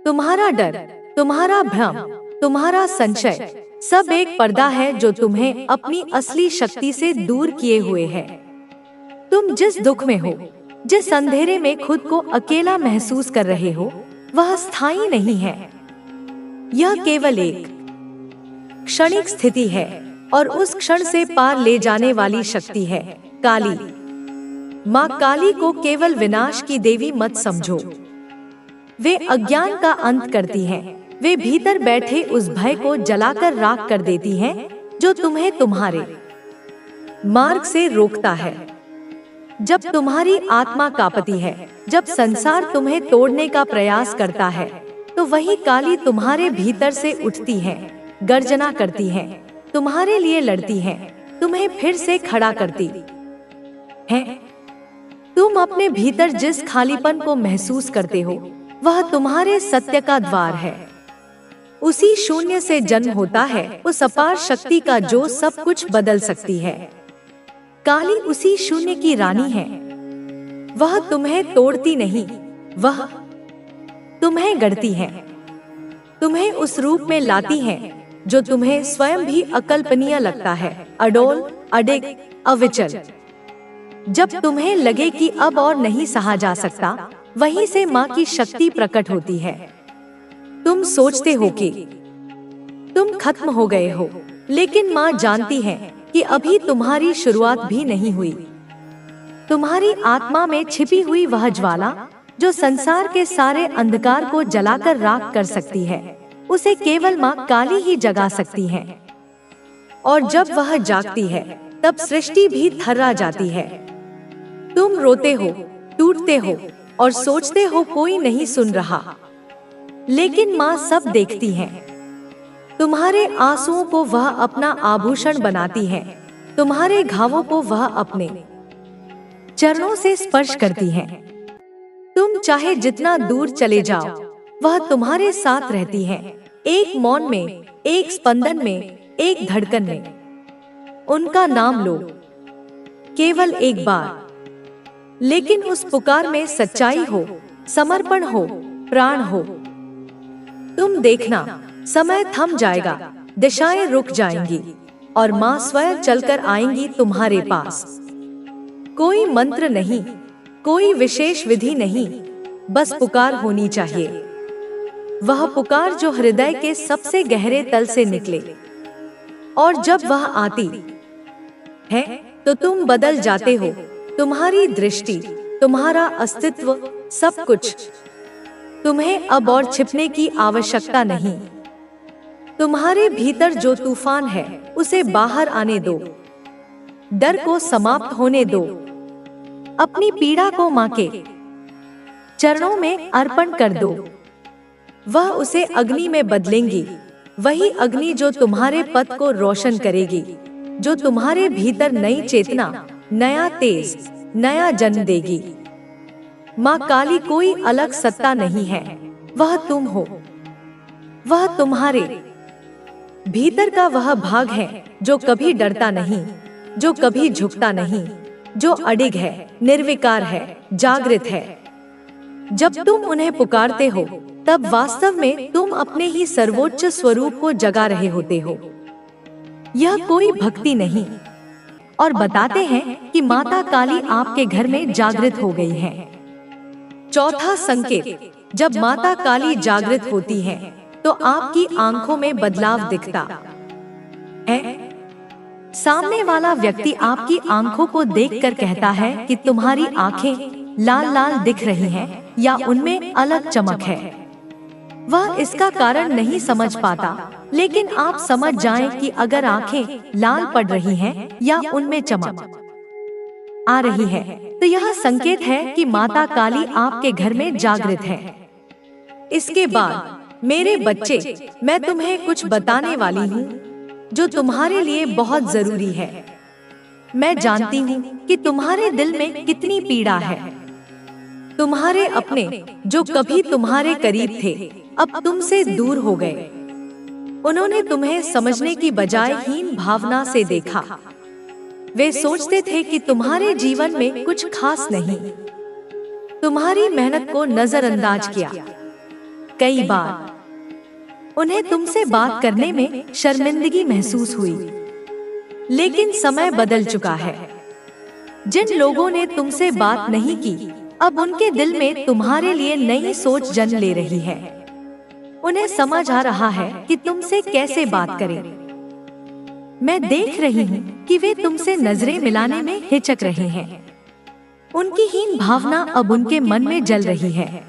तुम्हारा डर, तुम्हारा भ्रम, तुम्हारा संशय सब एक पर्दा है जो तुम्हें अपनी असली शक्ति से दूर किए हुए है। तुम जिस दुख में हो, जिस अंधेरे में खुद को अकेला महसूस कर रहे हो, वह स्थायी नहीं है। यह केवल एक क्षणिक स्थिति है और उस क्षण से पार ले जाने वाली शक्ति है काली। माँ काली को केवल विनाश की देवी मत समझो। वे अज्ञान का अंत करती हैं। वे भीतर बैठे उस भय को जलाकर राख कर देती हैं जो तुम्हें तुम्हारे मार्ग से रोकता है। जब तुम्हारी आत्मा कांपती है, जब संसार तुम्हें तोड़ने का प्रयास करता है, तो वही काली तुम्हारे भीतर से उठती है, गर्जना करती है, तुम्हारे लिए लड़ती है, तुम्हें फिर से खड़ा करती है। तुम अपने भीतर जिस खालीपन को महसूस करते हो, वह तुम्हारे सत्य का द्वार है। उसी शून्य से जन्म होता है उस अपार शक्ति का जो सब कुछ बदल सकती है। काली उसी शून्य की रानी है। वह तुम्हें तोड़ती नहीं, वह तुम्हें गढ़ती है, तुम्हें उस रूप में लाती है जो तुम्हें स्वयं भी अकल्पनीय लगता है, अडोल, अडिग, अविचल। जब तुम्हें लगे कि अब और नहीं सहा जा सकता, वहीं से माँ की शक्ति प्रकट होती है। तुम सोचते हो कि तुम खत्म हो गए हो, लेकिन माँ जानती है कि अभी तुम्हारी शुरुआत भी नहीं हुई। तुम्हारी आत्मा में छिपी हुई वह ज्वाला जो संसार के सारे अंधकार को जलाकर राख कर सकती है, उसे केवल माँ काली ही जगा सकती है। और जब वह जागती है, तब सृष्टि भी थर्रा जाती है। तुम रोते हो, टूटते हो और सोचते हो कोई नहीं सुन रहा, लेकिन माँ सब देखती है। तुम्हारे आंसुओं को वह अपना आभूषण बनाती है, तुम्हारे घावों को वह अपने चरणों से स्पर्श करती है। तुम चाहे जितना दूर चले जाओ, वह तुम्हारे साथ रहती है, एक मौन में, एक स्पंदन में, एक धड़कन में। उनका नाम लो केवल एक बार, लेकिन उस पुकार में सच्चाई हो, समर्पण हो, प्राण हो। तुम देखना, समय थम जाएगा, दिशाएं रुक जाएंगी और माँ स्वयं चलकर आएंगी तुम्हारे पास। कोई मंत्र नहीं, कोई विशेष विधि नहीं, बस पुकार होनी चाहिए। वह पुकार जो हृदय के सबसे गहरे तल से निकले। और जब वह आती है तो तुम बदल जाते हो, तुम्हारी दृष्टि, तुम्हारा अस्तित्व, सब कुछ। तुम्हें अब और छिपने की आवश्यकता नहीं। तुम्हारे भीतर जो तूफान है, उसे बाहर आने दो। डर को समाप्त होने दो। अपनी पीड़ा को माँ के चरणों में अर्पण कर दो। वह उसे अग्नि में बदलेंगी, वही अग्नि जो तुम्हारे पथ को रोशन करेगी, जो तुम्हारे भीतर नई चेतना, नया तेज, नया जन्म देगी। माँ काली कोई अलग सत्ता नहीं है, वह तुम हो। वह तुम्हारे भीतर का वह भाग है जो कभी डरता नहीं, जो कभी झुकता नहीं, जो अडिग है, निर्विकार है, जागृत है। जब तुम उन्हें पुकारते हो, तब वास्तव में तुम अपने ही सर्वोच्च स्वरूप को जगा रहे होते हो। यह कोई भक्ति नहीं। और बताते हैं कि माता काली आपके घर में जागृत हो गई है। चौथा संकेत, जब माता काली जागृत होती है, तो आपकी आंखों में बदलाव दिखता है। सामने वाला व्यक्ति आपकी आंखों को देखकर कहता है कि तुम्हारी आंखें लाल लाल दिख रही हैं या उनमें अलग चमक है। वह इसका कारण नहीं समझ पाता, लेकिन आप समझ जाएं कि अगर आंखें लाल पड़ रही हैं या उनमें चमक आ रही है, तो यह संकेत है कि माता काली आपके घर में जागृत है। इसके बाद मेरे बच्चे, मैं तुम्हें कुछ बताने वाली हूँ जो तुम्हारे लिए बहुत जरूरी है। मैं जानती हूँ कि तुम्हारे दिल में कितनी पीड़ा है। तुम्हारे अपने जो कभी तुम्हारे करीब थे, अब तुमसे दूर हो गए। उन्होंने तुम्हें समझने की बजाय हीन भावना से देखा। वे सोचते थे कि तुम्हारे जीवन में कुछ खास नहीं। तुम्हारी मेहनत को नजरअंदाज किया। कई बार उन्हें तुमसे बात करने में शर्मिंदगी महसूस हुई, लेकिन समय बदल चुका है। जिन लोगों ने तुमसे बात नहीं की, अब उनके दिल में तुम्हारे लिए नई सोच जन्म ले रही है। उन्हें समझ आ रहा है कि तुमसे कैसे बात करें। मैं देख रही हूँ कि वे तुमसे नजरें मिलाने में हिचक रहे हैं। उनकी हीन भावना अब उनके मन में जल रही है।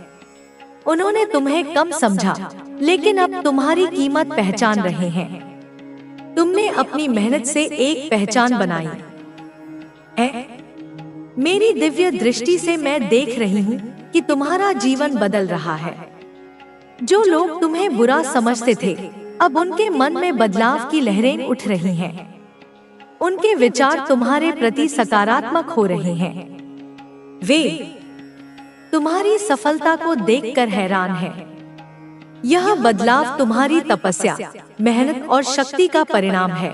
उन्होंने तुम्हें कम समझा, लेकिन अब तुम्हारी कीमत पहचान रहे हैं। तुमने अपनी मेहनत से एक पहचान बनाई है। मेरी दिव्य दृष्टि से मैं देख रही हूँ कि तुम्हारा जीवन बदल रहा है। जो लोग तुम्हें बुरा समझते थे, अब उनके मन में बदलाव की लहरें उठ रही हैं। उनके विचार तुम्हारे प्रति सकारात्मक हो रहे हैं। वे तुम्हारी सफलता को देखकर हैरान हैं। यह बदलाव तुम्हारी तपस्या, मेहनत और शक्ति का परिणाम है।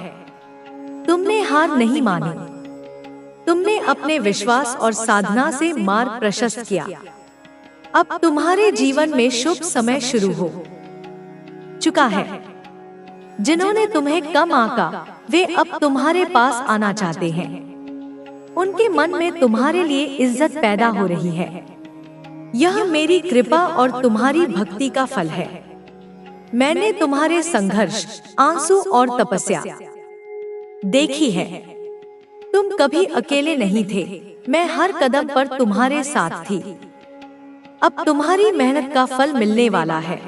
तुमने हार नहीं मानी। तुमने अपने विश्वास और साधना से मार्ग प्रशस्त किया। अब तुम्हारे जीवन में शुभ समय शुरू हो चुका है। जिन्होंने तुम्हें कम आंका, वे अब तुम्हारे पास आना चाहते हैं। उनके मन में तुम्हारे लिए इज्जत पैदा हो रही है। यह मेरी कृपा और तुम्हारी भक्ति का फल है। मैंने तुम्हारे संघर्ष, आंसू और तपस्या देखी है। तुम कभी अकेले नहीं थे। मैं हर कदम पर तुम्हारे साथ थी। अब तुम्हारी मेहनत का फल मिलने वाला है।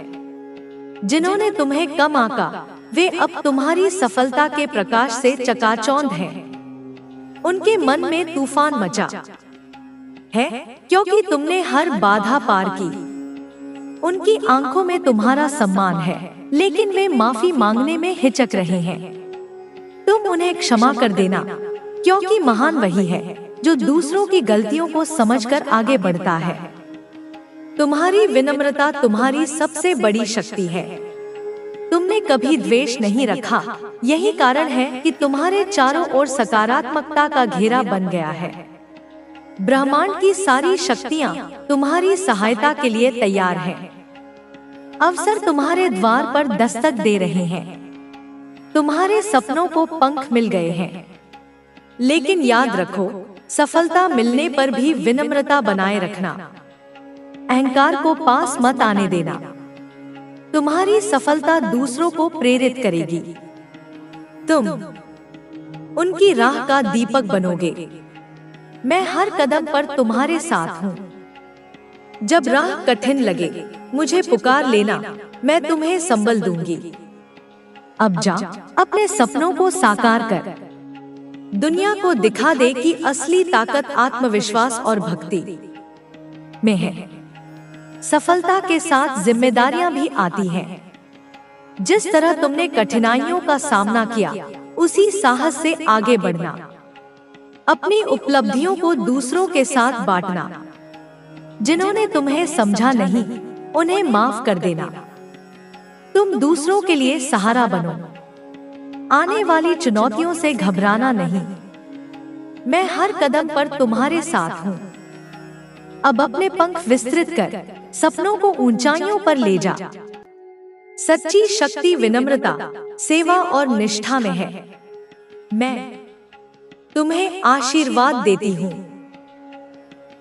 जिन्होंने तुम्हें कम आंका, वे अब तुम्हारी सफलता के प्रकाश से चकाचौंध हैं। उनके मन में तूफान मचा है, क्योंकि तुमने हर बाधा पार की। उनकी आंखों में तुम्हारा सम्मान है, लेकिन वे माफी मांगने में हिचक रहे हैं। तुम उन्हें क्षमा कर देना, क्योंकि महान वही है जो दूसरों की गलतियों को समझकर आगे बढ़ता है। तुम्हारी विनम्रता तुम्हारी सबसे बड़ी शक्ति है। तुमने कभी द्वेष नहीं रखा। यही कारण है कि तुम्हारे चारों ओर सकारात्मकता का घेरा बन गया है। ब्रह्मांड की सारी शक्तियां तुम्हारी सहायता के लिए तैयार हैं। अवसर तुम्हारे द्वार पर दस्तक दे रहे हैं। तुम्हारे सपनों को पंख मिल गए हैं। लेकिन याद रखो, सफलता मिलने पर भी विनम्रता बनाए रखना। अहंकार को पास मत आने देना। तुम्हारी सफलता दूसरों को प्रेरित करेगी। तुम उनकी राह का दीपक बनोगे। मैं हर कदम पर तुम्हारे साथ हूँ। जब राह कठिन लगे, मुझे पुकार लेना, मैं तुम्हें संबल दूंगी। अब जा, अपने सपनों को साकार कर। दुनिया को दिखा दे कि असली ताकत आत्मविश्वास और भक्ति में है। सफलता के साथ जिम्मेदारियां भी आती हैं। जिस तरह तुमने कठिनाइयों का सामना किया, उसी साहस से आगे बढ़ना। अपनी उपलब्धियों को दूसरों के साथ बांटना। जिन्होंने तुम्हें समझा नहीं, उन्हें माफ कर देना। तुम दूसरों के लिए सहारा बनो। आने वाली चुनौतियों से घबराना नहीं। मैं हर कदम पर तुम्हारे साथ हूँ। अब अपने पंख विस्तृत कर सपनों को ऊंचाइयों पर ले जा। सच्ची शक्ति विनम्रता, सेवा और निष्ठा में है। मैं तुम्हें आशीर्वाद देती हूँ।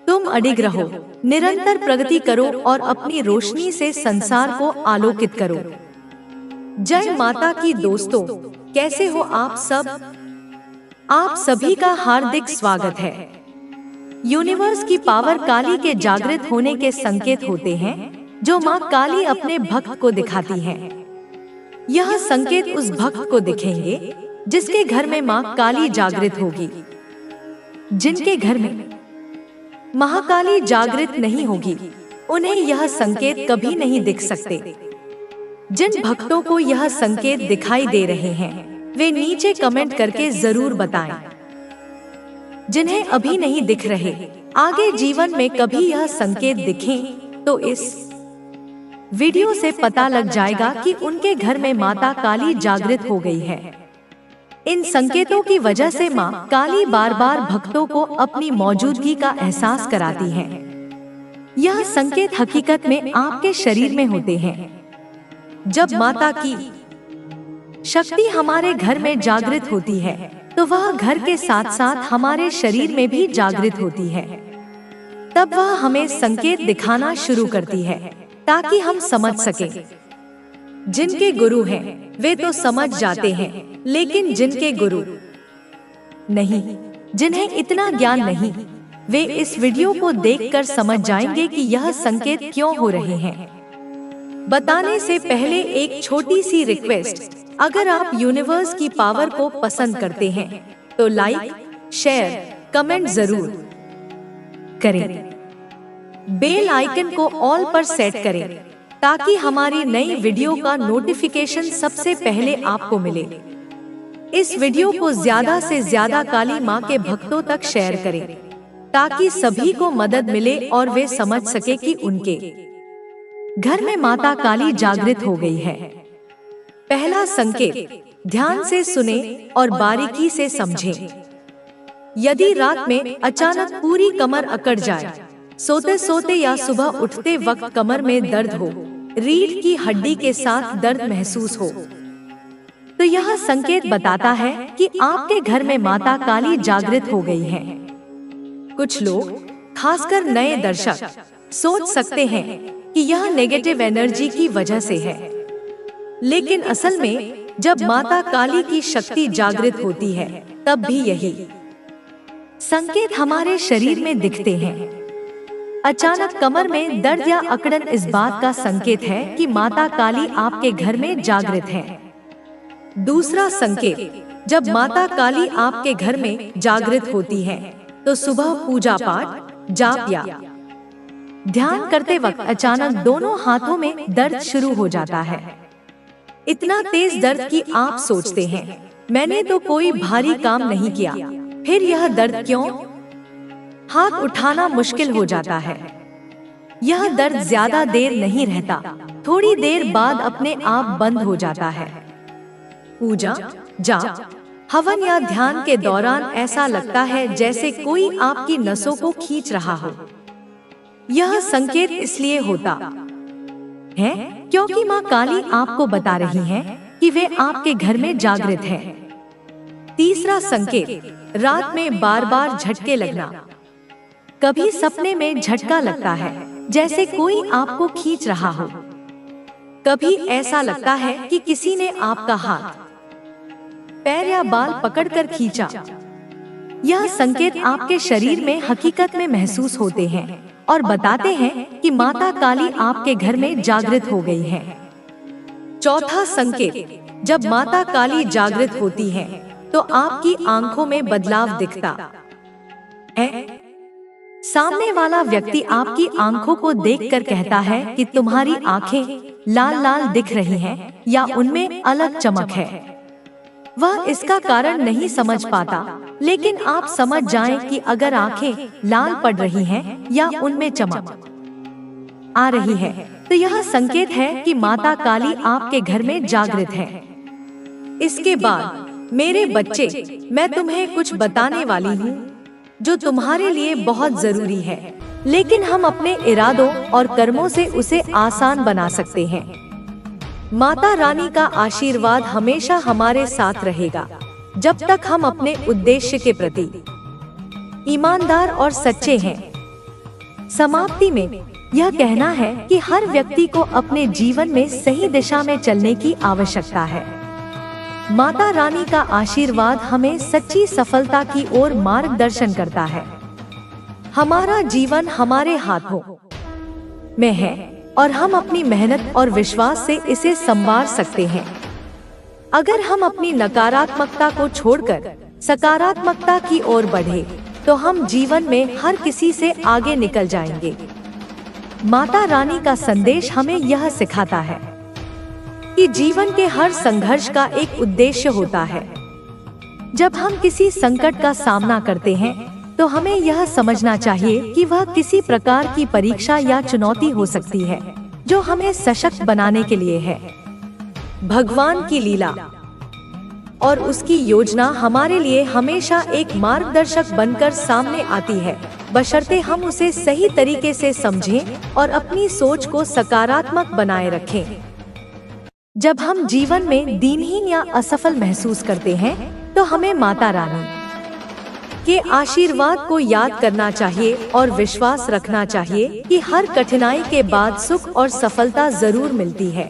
तुम अडिग रहो, निरंतर प्रगति करो और अपनी रोशनी से संसार को आलोकित करो। जय माता की दोस्तों, कैसे हो आप सब? आप सभी का हार्दिक स्वागत है। यूनिवर्स की पावर काली के जागृत होने के संकेत होते हैं, जो माँ काली अपने भक्त को दिखाती है। यह संकेत उस भक्त को दिखेंगे जिसके घर में माँ काली जागृत होगी। जिनके घर में महाकाली जागृत नहीं होगी, उन्हें यह संकेत कभी नहीं दिख सकते। जिन भक्तों को यह संकेत दिखाई दे रहे हैं, वे नीचे कमेंट करके जरूर बताएं। जिन्हें अभी नहीं दिख रहे, आगे जीवन में कभी यह संकेत दिखें तो इस वीडियो से पता लग जाएगा कि उनके घर में माता काली जागृत हो गई है। इन संकेतों की वजह से माँ काली बार बार भक्तों को अपनी मौजूदगी का एहसास कराती है। यह संकेत हकीकत में आपके शरीर में होते हैं। जब माता की शक्ति हमारे घर में जागृत होती है तो वह घर के साथ साथ हमारे शरीर में भी जागृत होती है। तब वह हमें संकेत दिखाना शुरू करती है ताकि हम समझ सकें। जिनके गुरु हैं वे तो समझ जाते हैं, लेकिन जिनके गुरु नहीं, जिन्हें इतना ज्ञान नहीं, वे इस वीडियो को देखकर समझ जाएंगे कि यह संकेत क्यों हो रहे हैं। बताने से पहले एक छोटी सी रिक्वेस्ट, अगर आप यूनिवर्स की पावर को पसंद करते हैं तो लाइक, शेयर, कमेंट जरूर करें। बेल आइकन को ऑल पर सेट करें ताकि हमारी नई वीडियो का नोटिफिकेशन सबसे पहले आपको मिले। इस वीडियो को ज्यादा से ज्यादा काली माँ के भक्तों तक शेयर करें ताकि सभी को मदद मिले और वे समझ सके कि उनके घर में माता काली जागृत हो गई है। पहला संकेत, ध्यान से सुने और बारीकी से समझें। यदि रात में अचानक पूरी कमर अकड़ जाए, सोते सोते या सुबह उठते वक्त कमर में दर्द हो, रीढ़ की हड्डी के साथ दर्द महसूस हो, तो यह संकेत बताता है कि आपके घर में माता काली जागृत हो गई है। कुछ लोग, खासकर नए दर्शक, सोच सकते हैं कि यह नेगेटिव एनर्जी की वजह से है, लेकिन असल में जब माता काली की शक्ति जागृत होती है तब भी यही संकेत हमारे शरीर में दिखते हैं। अचानक कमर में दर्द या अकड़न इस बात का संकेत है कि माता काली आपके घर में जागृत है। दूसरा संकेत, जब माता काली आपके घर में जागृत होती है तो सुबह पूजा पाठ, जाप या ध्यान करते वक्त अचानक दोनों हाथों में दर्द शुरू हो जाता है। इतना तेज दर्द कि आप सोचते हैं मैंने तो कोई भारी काम नहीं किया, फिर यह दर्द क्यों? हाथ उठाना मुश्किल हो जाता है। यह दर्द ज्यादा देर नहीं रहता, थोड़ी देर बाद अपने आप बंद हो जाता है। पूजा, जाप, हवन या ध्यान के दौरान ऐसा लगता है जैसे कोई आपकी नसों को खींच रहा हो। यह संकेत इसलिए होता है क्योंकि माँ काली आपको बता रही हैं कि वे आपके घर में जागृत हैं। तीसरा संकेत, रात में बार बार झटके लगना। कभी सपने में झटका लगता है जैसे कोई आपको खींच रहा हो, कभी ऐसा लगता है कि किसी ने आपका हाथ, पैर या बाल पकड़कर खींचा। यह संकेत आपके शरीर में हकीकत में महसूस होते हैं और बताते हैं कि माता काली आपके घर में जागृत हो गई है। चौथा संकेत, जब माता काली जागृत होती है तो आपकी आंखों में बदलाव दिखता है। सामने वाला व्यक्ति आपकी आंखों को देखकर कहता है कि तुम्हारी आंखें लाल लाल दिख रही हैं या उनमें अलग चमक है। वह इसका कारण नहीं समझ पाता, लेकिन आप समझ जाएं कि अगर आंखें लाल पड़ रही हैं या उनमें चमक आ रही है तो यह संकेत है कि माता काली आपके घर में जागृत है। इसके बाद मेरे बच्चे, मैं तुम्हें कुछ बताने वाली हूँ जो तुम्हारे लिए बहुत जरूरी है, लेकिन हम अपने इरादों और कर्मों से उसे आसान बना सकते हैं। माता रानी का आशीर्वाद हमेशा हमारे साथ रहेगा जब तक हम अपने उद्देश्य के प्रति ईमानदार और सच्चे हैं। समाप्ति में यह कहना है कि हर व्यक्ति को अपने जीवन में सही दिशा में चलने की आवश्यकता है। माता रानी का आशीर्वाद हमें सच्ची सफलता की ओर मार्गदर्शन करता है। हमारा जीवन हमारे हाथों में है और हम अपनी मेहनत और विश्वास से इसे संवार सकते हैं। अगर हम अपनी नकारात्मकता को छोड़कर सकारात्मकता की ओर बढ़े तो हम जीवन में हर किसी से आगे निकल जाएंगे। माता रानी का संदेश हमें यह सिखाता है कि जीवन के हर संघर्ष का एक उद्देश्य होता है। जब हम किसी संकट का सामना करते हैं तो हमें यह समझना चाहिए कि वह किसी प्रकार की परीक्षा या चुनौती हो सकती है जो हमें सशक्त बनाने के लिए है। भगवान की लीला, और उसकी योजना हमारे लिए हमेशा एक मार्गदर्शक बनकर सामने आती है, बशर्ते हम उसे सही तरीके से समझें और अपनी सोच को सकारात्मक बनाए रखें। जब हम जीवन में दीनहीन या असफल महसूस करते हैं, तो हमें माता रानी के आशीर्वाद को याद करना चाहिए और विश्वास रखना चाहिए कि हर कठिनाई के बाद सुख और सफलता जरूर मिलती है।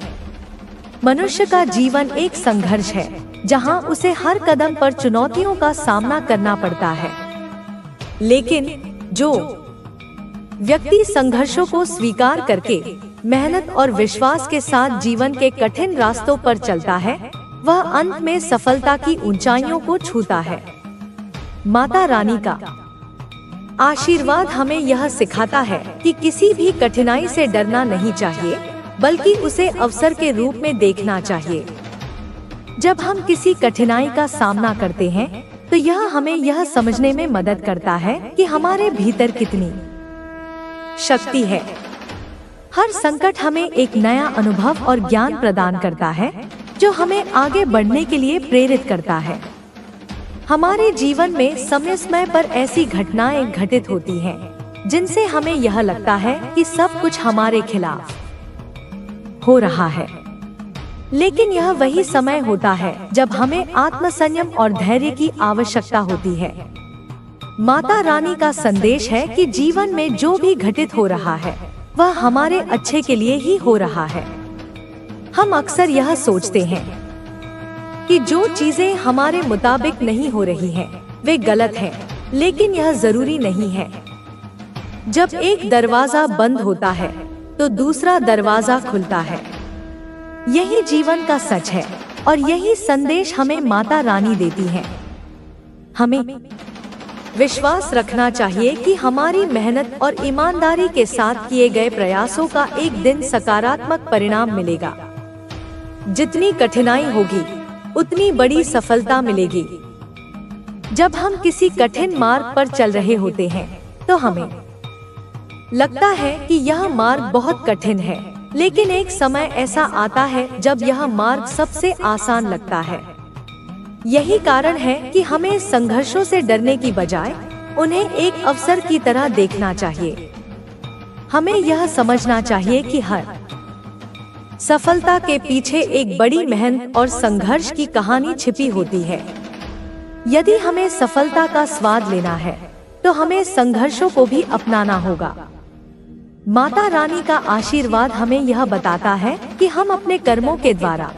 मनुष्य का जीवन एक संघर्ष है, जहां उसे हर कदम पर चुनौतियों का सामना करना पड़ता है। लेकिन जो व्यक्ति संघर्षों को स्वीकार करके मेहनत और विश्वास के साथ जीवन के कठिन रास्तों पर चलता है, वह अंत में सफलता की ऊंचाइयों को छूता है। माता रानी का आशीर्वाद हमें यह सिखाता है कि किसी भी कठिनाई से डरना नहीं चाहिए, बल्कि उसे अवसर के रूप में देखना चाहिए। जब हम किसी कठिनाई का सामना करते हैं, तो यह हमें यह समझने में मदद करता है कि हमारे भीतर कितनी शक्ति है। हर संकट हमें एक नया अनुभव और ज्ञान प्रदान करता है, जो हमें आगे बढ़ने के लिए प्रेरित करता है। हमारे जीवन में समय समय पर ऐसी घटनाएं घटित होती हैं, जिनसे हमें यह लगता है कि सब कुछ हमारे खिलाफ हो रहा है। लेकिन यह वही समय होता है जब हमें आत्मसंयम और धैर्य की आवश्यकता होती है। माता रानी का संदेश है कि जीवन में जो भी घटित हो रहा है, वह हमारे अच्छे के लिए ही हो रहा है। हम अक्सर यह सोचते हैं कि जो चीजें हमारे मुताबिक नहीं हो रही हैं, वे गलत हैं, लेकिन यह जरूरी नहीं है। जब एक दरवाजा बंद होता है, तो दूसरा दरवाजा खुलता है। यही जीवन का सच है, और यही संदेश हमें माता रानी देती है। हमें विश्वास रखना चाहिए कि हमारी मेहनत और ईमानदारी के साथ किए गए प्रयासों का एक दिन सकारात्मक परिणाम मिलेगा। जितनी कठिनाई होगी, उतनी बड़ी सफलता मिलेगी। जब हम किसी कठिन मार्ग पर चल रहे होते हैं, तो हमें लगता है कि यह मार्ग बहुत कठिन है, लेकिन एक समय ऐसा आता है जब यह मार्ग सबसे आसान लगता है। यही कारण है कि हमें संघर्षों से डरने की बजाय उन्हें एक अवसर की तरह देखना चाहिए। हमें यह समझना चाहिए कि हर सफलता के पीछे एक बड़ी मेहनत और संघर्ष की कहानी छिपी होती है। यदि हमें सफलता का स्वाद लेना है, तो हमें संघर्षों को भी अपनाना होगा। माता रानी का आशीर्वाद हमें यह बताता है कि हम अपने कर्मों के द्वारा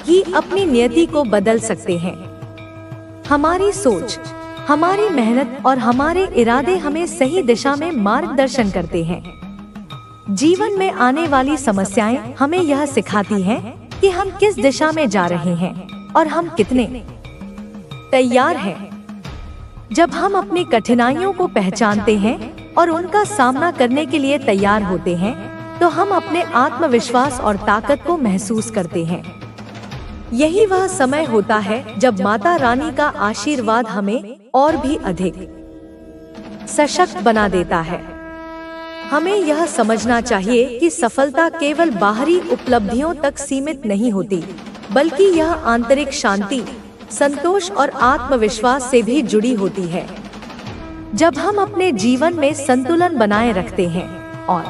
ही अपनी नियति को बदल सकते हैं। हमारी सोच, हमारी मेहनत और हमारे इरादे हमें सही दिशा में मार्गदर्शन करते हैं। जीवन में आने वाली समस्याएं हमें यह सिखाती हैं कि हम किस दिशा में जा रहे हैं और हम कितने तैयार हैं। जब हम अपनी कठिनाइयों को पहचानते हैं और उनका सामना करने के लिए तैयार होते हैं, तो हम अपने आत्मविश्वास और ताकत को महसूस करते हैं। यही वह समय होता है जब माता रानी का आशीर्वाद हमें और भी अधिक सशक्त बना देता है। हमें यह समझना चाहिए कि सफलता केवल बाहरी उपलब्धियों तक सीमित नहीं होती, बल्कि यह आंतरिक शांति, संतोष और आत्मविश्वास से भी जुड़ी होती है। जब हम अपने जीवन में संतुलन बनाए रखते हैं और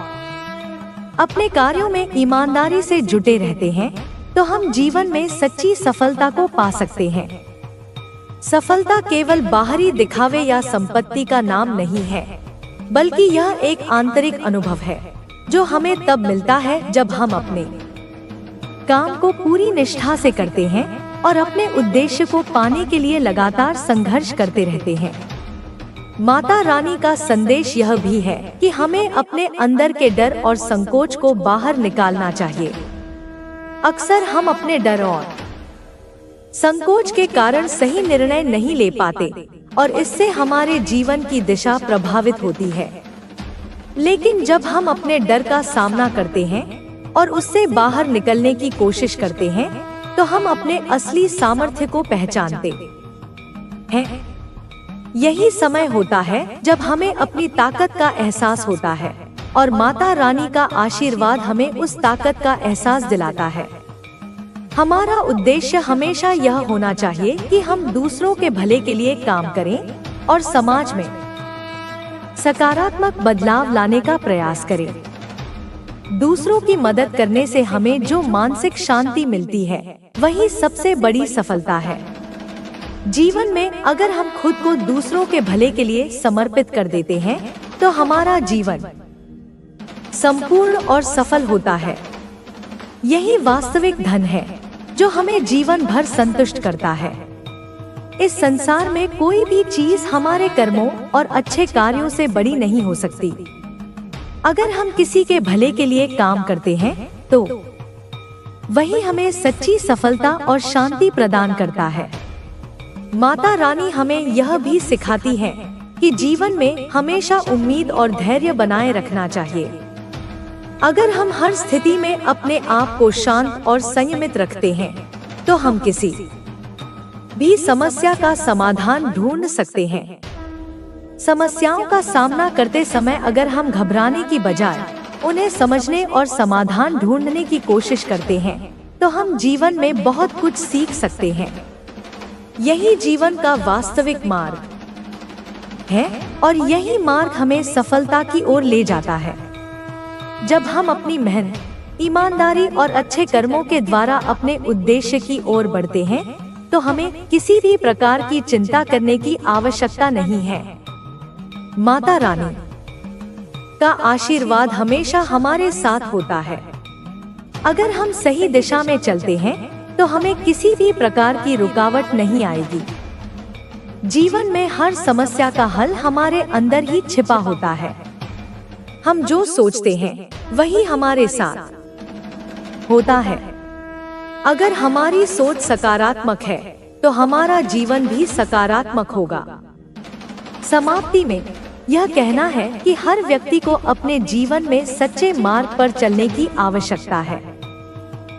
अपने कार्यों में ईमानदारी से जुटे रहते हैं, तो हम जीवन में सच्ची सफलता को पा सकते हैं। सफलता केवल बाहरी दिखावे या संपत्ति का नाम नहीं है, बल्कि यह एक आंतरिक अनुभव है, जो हमें तब मिलता है जब हम अपने काम को पूरी निष्ठा से करते हैं और अपने उद्देश्य को पाने के लिए लगातार संघर्ष करते रहते हैं। माता रानी का संदेश यह भी है कि हमें अपने अंदर के डर और संकोच को बाहर निकालना चाहिए। अक्सर हम अपने डर और संकोच के कारण सही निर्णय नहीं ले पाते और इससे हमारे जीवन की दिशा प्रभावित होती है। लेकिन जब हम अपने डर का सामना करते हैं और उससे बाहर निकलने की कोशिश करते हैं, तो हम अपने असली सामर्थ्य को पहचानते हैं। यही समय होता है जब हमें अपनी ताकत का एहसास होता है और माता रानी का आशीर्वाद हमें उस ताकत का एहसास दिलाता है। हमारा उद्देश्य हमेशा यह होना चाहिए कि हम दूसरों के भले के लिए काम करें और समाज में सकारात्मक बदलाव लाने का प्रयास करें। दूसरों की मदद करने से हमें जो मानसिक शांति मिलती है वही सबसे बड़ी सफलता है। जीवन में अगर हम खुद को दूसरों के भले के लिए समर्पित कर देते हैं तो हमारा जीवन संपूर्ण और सफल होता है। यही वास्तविक धन है जो हमें जीवन भर संतुष्ट करता है। इस संसार में कोई भी चीज हमारे कर्मों और अच्छे कार्यों से बड़ी नहीं हो सकती। अगर हम किसी के भले के लिए काम करते हैं तो वही हमें सच्ची सफलता और शांति प्रदान करता है। माता रानी हमें यह भी सिखाती है कि जीवन में हमेशा उम्मीद और धैर्य बनाए रखना चाहिए। अगर हम हर स्थिति में अपने आप को शांत और संयमित रखते हैं तो हम किसी भी समस्या का समाधान ढूंढ सकते हैं। समस्याओं का सामना करते समय अगर हम घबराने की बजाय उन्हें समझने और समाधान ढूंढने की कोशिश करते हैं तो हम जीवन में बहुत कुछ सीख सकते हैं। यही जीवन का वास्तविक मार्ग है और यही मार्ग हमें सफलता की ओर ले जाता है। जब हम अपनी मेहनत, ईमानदारी और अच्छे कर्मों के द्वारा अपने उद्देश्य की ओर बढ़ते हैं तो हमें किसी भी प्रकार की चिंता करने की आवश्यकता नहीं है। माता रानी का आशीर्वाद हमेशा हमारे साथ होता है। अगर हम सही दिशा में चलते हैं तो हमें किसी भी प्रकार की रुकावट नहीं आएगी। जीवन में हर समस्या का हल हमारे अंदर ही छिपा होता है। हम जो सोचते हैं वही हमारे साथ होता है। अगर हमारी सोच सकारात्मक है तो हमारा जीवन भी सकारात्मक होगा। समाप्ति में यह कहना है कि हर व्यक्ति को अपने जीवन में सच्चे मार्ग पर चलने की आवश्यकता है।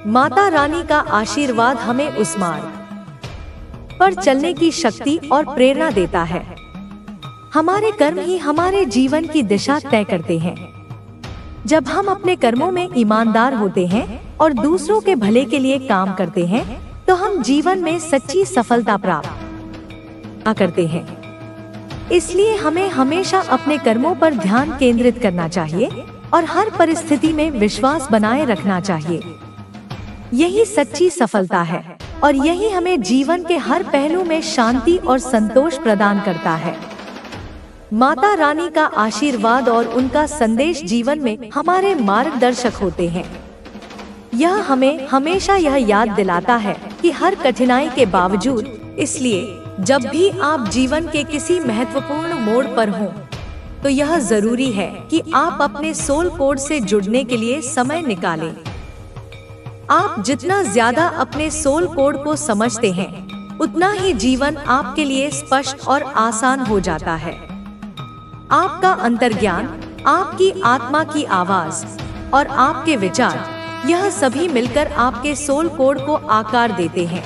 माता रानी का आशीर्वाद हमें उस मार्ग पर चलने की शक्ति और प्रेरणा देता है। हमारे कर्म ही हमारे जीवन की दिशा तय करते हैं। जब हम अपने कर्मों में ईमानदार होते हैं और दूसरों के भले के लिए काम करते हैं तो हम जीवन में सच्ची सफलता प्राप्त करते हैं। इसलिए हमें हमेशा अपने कर्मों पर ध्यान केंद्रित करना चाहिए और हर परिस्थिति में विश्वास बनाए रखना चाहिए। यही सच्ची सफलता है और यही हमें जीवन के हर पहलू में शांति और संतोष प्रदान करता है। माता रानी का आशीर्वाद और उनका संदेश जीवन में हमारे मार्गदर्शक होते हैं। यह हमें हमेशा यह याद दिलाता है कि हर कठिनाई के बावजूद, इसलिए जब भी आप जीवन के किसी महत्वपूर्ण मोड़ पर हों, तो यह जरूरी है कि आप अपने सोल कोड से जुड़ने के लिए समय निकालें। आप जितना ज्यादा अपने सोल कोड को समझते हैं, उतना ही जीवन आपके लिए स्पष्ट और आसान हो जाता है। आपका अंतर्ज्ञान, आपकी आत्मा की आवाज और आपके विचार, यह सभी मिलकर आपके सोल कोड को आकार देते हैं।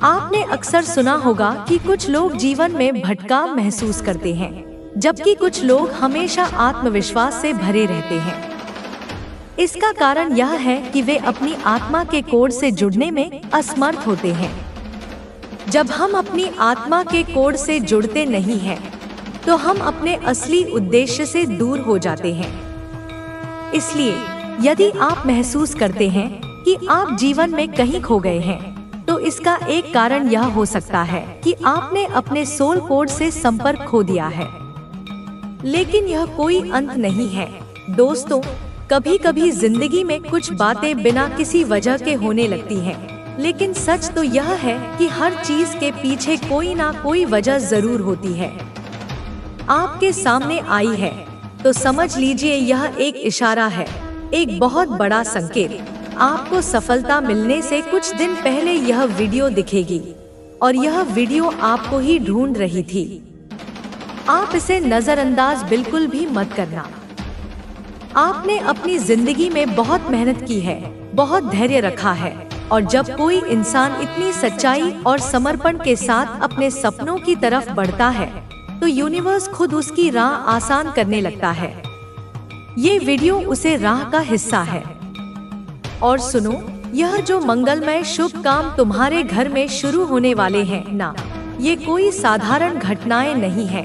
आपने अक्सर सुना होगा कि कुछ लोग जीवन में भटकाव महसूस करते हैं, जबकि कुछ लोग हमेशा आत्मविश्वास से भरे रहते हैं। इसका कारण यह है कि वे अपनी आत्मा के कोड से जुड़ने में असमर्थ होते हैं। जब हम अपनी आत्मा के कोड से जुड़ते नहीं हैं, तो हम अपने असली उद्देश्य से दूर हो जाते हैं। इसलिए यदि आप महसूस करते हैं कि आप जीवन में कहीं खो गए हैं, तो इसका एक कारण यह हो सकता है कि आपने अपने सोल कोड से संपर्क खो दिया है। लेकिन यह कोई अंत नहीं है दोस्तों। कभी कभी जिंदगी में कुछ बातें बिना किसी वजह के होने लगती हैं, लेकिन सच तो यह है कि हर चीज के पीछे कोई ना कोई वजह जरूर होती है। आपके सामने आई है तो समझ लीजिए यह एक इशारा है, एक बहुत बड़ा संकेत। आपको सफलता मिलने से कुछ दिन पहले यह वीडियो दिखेगी और यह वीडियो आपको ही ढूंढ रही थी। आप इसे नजरअंदाज बिल्कुल भी मत करना। आपने अपनी जिंदगी में बहुत मेहनत की है, बहुत धैर्य रखा है, और जब कोई इंसान इतनी सच्चाई और समर्पण के साथ अपने सपनों की तरफ बढ़ता है, तो यूनिवर्स खुद उसकी राह आसान करने लगता है। ये वीडियो उसे राह का हिस्सा है। और सुनो, यह जो मंगलमय शुभ काम तुम्हारे घर में शुरू होने वाले हैं ना, ये कोई साधारण घटनाएं नहीं है।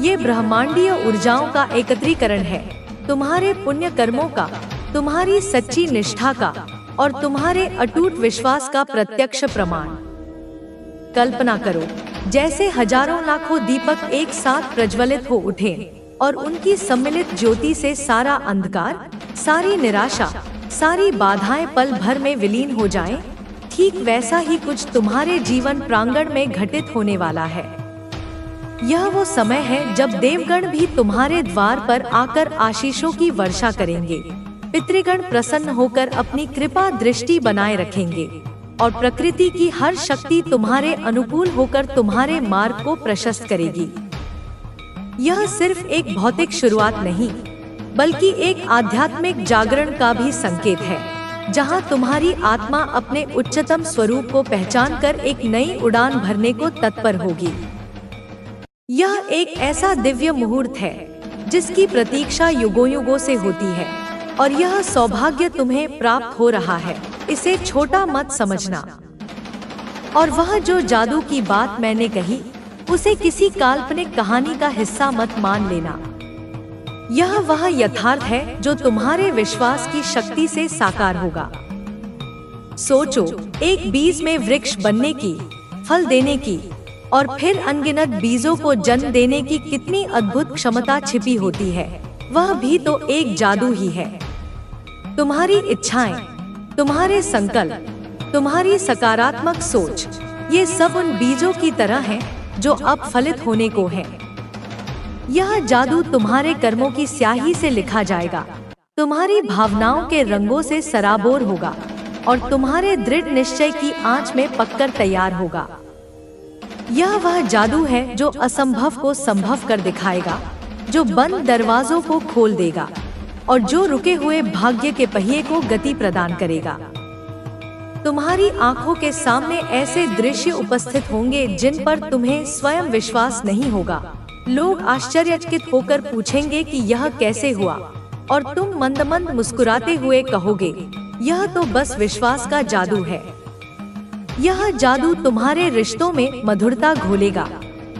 ये ब्रह्मांडीय ऊर्जाओं का एकत्रीकरण है, तुम्हारे पुण्य कर्मों का, तुम्हारी सच्ची निष्ठा का और तुम्हारे अटूट विश्वास का प्रत्यक्ष प्रमाण। कल्पना करो जैसे हजारों लाखों दीपक एक साथ प्रज्वलित हो उठे और उनकी सम्मिलित ज्योति से सारा अंधकार, सारी निराशा, सारी बाधाएं पल भर में विलीन हो जाएं। ठीक वैसा ही कुछ तुम्हारे जीवन प्रांगण में घटित होने वाला है। यह वो समय है जब देवगण भी तुम्हारे द्वार पर आकर आशीषों की वर्षा करेंगे, पितृगण प्रसन्न होकर अपनी कृपा दृष्टि बनाए रखेंगे और प्रकृति की हर शक्ति तुम्हारे अनुकूल होकर तुम्हारे मार्ग को प्रशस्त करेगी। यह सिर्फ एक भौतिक शुरुआत नहीं, बल्कि एक आध्यात्मिक जागरण का भी संकेत है, जहां तुम्हारी आत्मा अपने उच्चतम स्वरूप को पहचानकर एक नई उड़ान भरने को तत्पर होगी। यह एक ऐसा दिव्य मुहूर्त है जिसकी प्रतीक्षा युगों युगों से होती है और यह सौभाग्य तुम्हें प्राप्त हो रहा है, इसे छोटा मत समझना। और वह जो जादू की बात मैंने कही, उसे किसी काल्पनिक कहानी का हिस्सा मत मान लेना। यह वह यथार्थ है जो तुम्हारे विश्वास की शक्ति से साकार होगा। सोचो, एक बीज में वृक्ष बनने की, फल देने की और फिर अनगिनत बीजों को जन्म देने की कितनी अद्भुत क्षमता छिपी होती है। वह भी तो एक जादू ही है। तुम्हारी इच्छाएं, तुम्हारे संकल्प, तुम्हारी सकारात्मक सोच, ये सब उन बीजों की तरह हैं जो अब फलित होने को हैं। यह जादू तुम्हारे कर्मों की स्याही से लिखा जाएगा, तुम्हारी भावनाओं के रंगों से सराबोर होगा और तुम्हारे दृढ़ निश्चय की आंच में पककर तैयार होगा। यह वह जादू है जो असंभव को संभव कर दिखाएगा, जो बंद दरवाजों को खोल देगा और जो रुके हुए भाग्य के पहिए को गति प्रदान करेगा। तुम्हारी आंखों के सामने ऐसे दृश्य उपस्थित होंगे जिन पर तुम्हें स्वयं विश्वास नहीं होगा। लोग आश्चर्यचकित होकर पूछेंगे कि यह कैसे हुआ और तुम मंद मंद मुस्कुराते हुए कहोगे, यह तो बस विश्वास का जादू है। यह जादू तुम्हारे रिश्तों में मधुरता घोलेगा,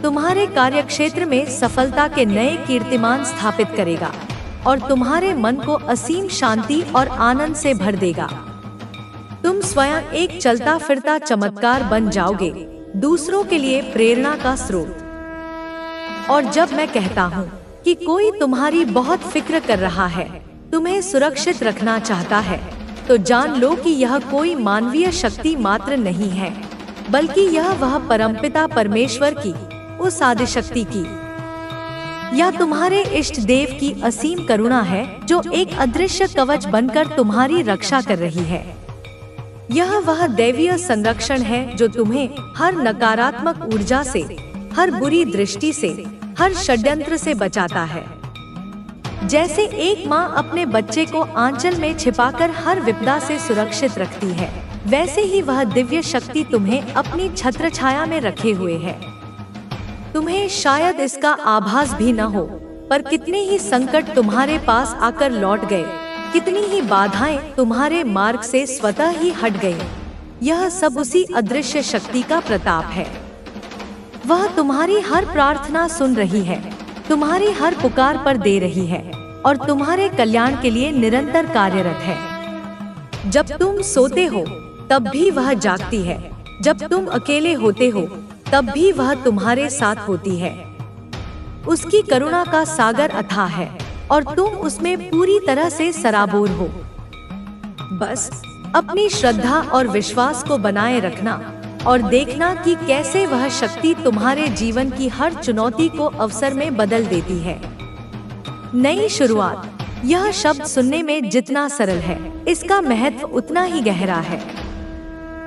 तुम्हारे कार्यक्षेत्र में सफलता के नए कीर्तिमान स्थापित करेगा और तुम्हारे मन को असीम शांति और आनंद से भर देगा। तुम स्वयं एक चलता फिरता चमत्कार बन जाओगे, दूसरों के लिए प्रेरणा का स्रोत। और जब मैं कहता हूँ कि कोई तुम्हारी बहुत फिक्र कर रहा है, तुम्हें सुरक्षित रखना चाहता है, तो जान लो कि यह कोई मानवीय शक्ति मात्र नहीं है, बल्कि यह वह परमपिता परमेश्वर की, उस आदिशक्ति की या तुम्हारे इष्ट देव की असीम करुणा है जो एक अदृश्य कवच बनकर तुम्हारी रक्षा कर रही है। यह वह दैवीय संरक्षण है जो तुम्हें हर नकारात्मक ऊर्जा से, हर बुरी दृष्टि से, हर षड्यंत्र से बचाता है। जैसे एक माँ अपने बच्चे को आंचल में छिपाकर हर विपदा से सुरक्षित रखती है, वैसे ही वह दिव्य शक्ति तुम्हें अपनी छत्रछाया में रखे हुए है। तुम्हें शायद इसका आभास भी न हो, पर कितने ही संकट तुम्हारे पास आकर लौट गए, कितनी ही बाधाएं तुम्हारे मार्ग से स्वतः ही हट गईं। यह सब उसी अदृश्य शक्ति का प्रताप है। वह तुम्हारी हर प्रार्थना सुन रही है, तुम्हारी हर पुकार पर दे रही है और तुम्हारे कल्याण के लिए निरंतर कार्यरत है। जब तुम सोते हो तब भी वह जागती है, जब तुम अकेले होते हो तब भी वह तुम्हारे साथ होती है। उसकी करुणा का सागर अथाह है और तुम उसमें पूरी तरह से सराबोर हो। बस अपनी श्रद्धा और विश्वास को बनाए रखना और देखना कि कैसे वह शक्ति तुम्हारे जीवन की हर चुनौती को अवसर में बदल देती है। नई शुरुआत, यह शब्द सुनने में जितना सरल है, इसका महत्व उतना ही गहरा है।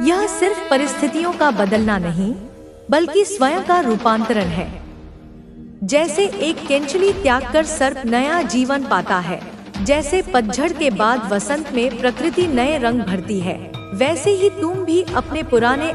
यह सिर्फ परिस्थितियों का बदलना नहीं, बल्कि स्वयं का रूपांतरण है। जैसे एक केंचुली त्यागकर सर्प नया जीवन पाता है, जैसे पतझड़ के बाद वसंत में प्रकृति नए रंग भरती है, वैसे ही तुम भी अपने पुराने